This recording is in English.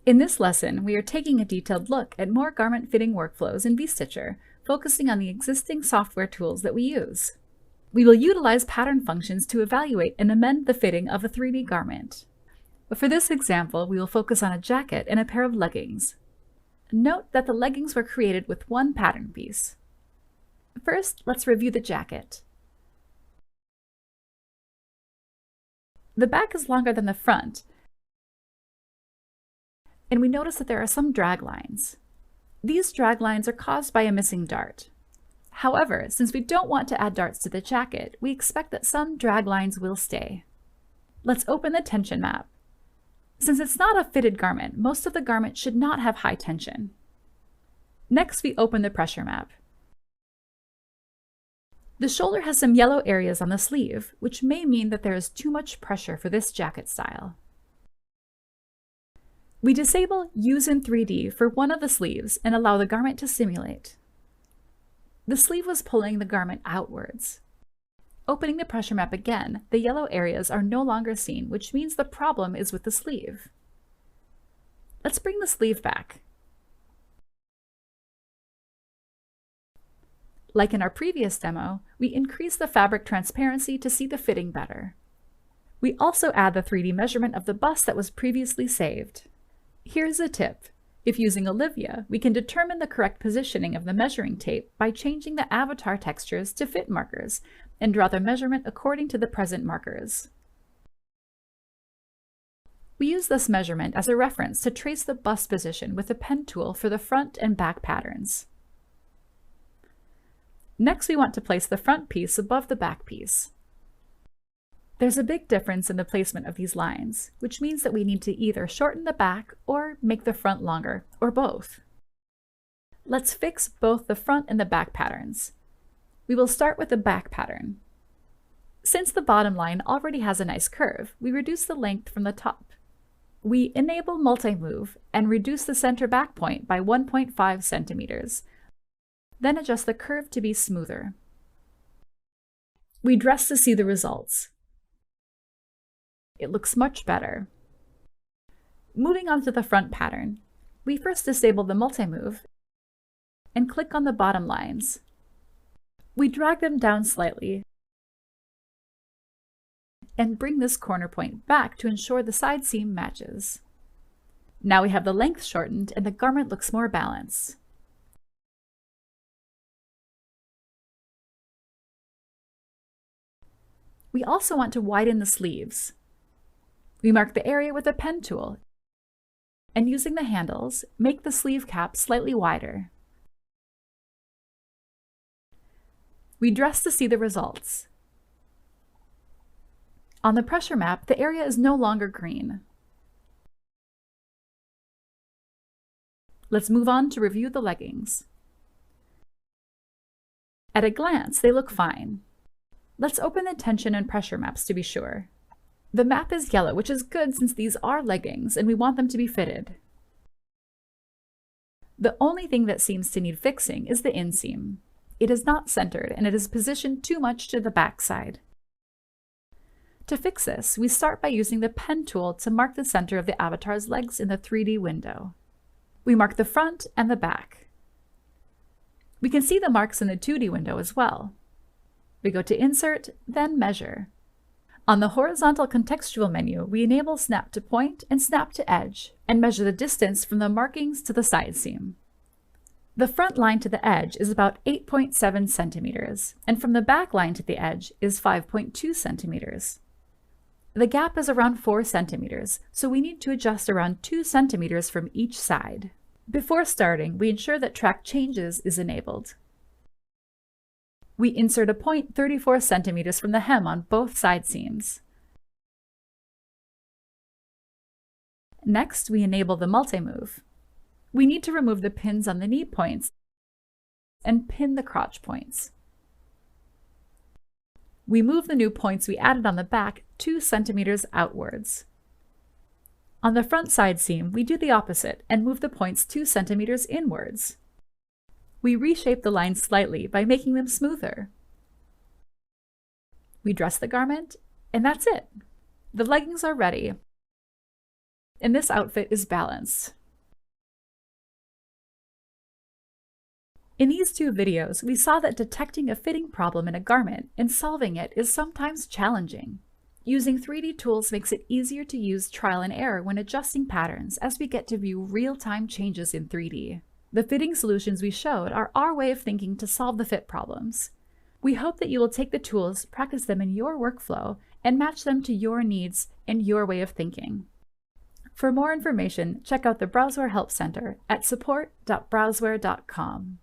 In this lesson, we are taking a detailed look at more garment fitting workflows in VStitcher, focusing on the existing software tools that we use. We will utilize pattern functions to evaluate and amend the fitting of a 3D garment. But for this example, we will focus on a jacket and a pair of leggings. Note that the leggings were created with one pattern piece. First, let's review the jacket. The back is longer than the front, and we notice that there are some drag lines. These drag lines are caused by a missing dart. However, since we don't want to add darts to the jacket, we expect that some drag lines will stay. Let's open the tension map. Since it's not a fitted garment, most of the garment should not have high tension. Next, we open the pressure map. The shoulder has some yellow areas on the sleeve, which may mean that there is too much pressure for this jacket style. We disable Use in 3D for one of the sleeves and allow the garment to simulate. The sleeve was pulling the garment outwards. Opening the pressure map again, the yellow areas are no longer seen, which means the problem is with the sleeve. Let's bring the sleeve back. Like in our previous demo, we increase the fabric transparency to see the fitting better. We also add the 3D measurement of the bust that was previously saved. Here's a tip. If using Olivia, we can determine the correct positioning of the measuring tape by changing the avatar textures to fit markers and draw the measurement according to the present markers. We use this measurement as a reference to trace the bust position with the pen tool for the front and back patterns. Next, we want to place the front piece above the back piece. There's a big difference in the placement of these lines, which means that we need to either shorten the back or make the front longer, or both. Let's fix both the front and the back patterns. We will start with the back pattern. Since the bottom line already has a nice curve, we reduce the length from the top. We enable multi-move and reduce the center back point by 1.5 centimeters. Then adjust the curve to be smoother. We dress to see the results. It looks much better. Moving on to the front pattern, we first disable the multi-move and click on the bottom lines. We drag them down slightly and bring this corner point back to ensure the side seam matches. Now we have the length shortened and the garment looks more balanced. We also want to widen the sleeves. We mark the area with a pen tool, and using the handles, make the sleeve cap slightly wider. We dress to see the results. On the pressure map, the area is no longer green. Let's move on to review the leggings. At a glance, they look fine. Let's open the tension and pressure maps to be sure. The map is yellow, which is good since these are leggings and we want them to be fitted. The only thing that seems to need fixing is the inseam. It is not centered and it is positioned too much to the back side. To fix this, we start by using the pen tool to mark the center of the avatar's legs in the 3D window. We mark the front and the back. We can see the marks in the 2D window as well. We go to Insert, then Measure. On the horizontal contextual menu, we enable Snap to Point and Snap to Edge, and measure the distance from the markings to the side seam. The front line to the edge is about 8.7 centimeters, and from the back line to the edge is 5.2 centimeters. The gap is around 4 centimeters, so we need to adjust around 2 centimeters from each side. Before starting, we ensure that Track Changes is enabled. We insert a point 34 centimeters from the hem on both side seams. Next, we enable the multi-move. We need to remove the pins on the knee points and pin the crotch points. We move the new points we added on the back 2 centimeters outwards. On the front side seam, we do the opposite and move the points 2 centimeters inwards. We reshape the lines slightly by making them smoother. We dress the garment, and that's it. The leggings are ready. and this outfit is balanced. In these two videos, we saw that detecting a fitting problem in a garment and solving it is sometimes challenging. Using 3D tools makes it easier to use trial and error when adjusting patterns, as we get to view real-time changes in 3D. The fitting solutions we showed are our way of thinking to solve the fit problems. We hope that you will take the tools, practice them in your workflow, and match them to your needs and your way of thinking. For more information, check out the Browseware Help Center at support.browseware.com.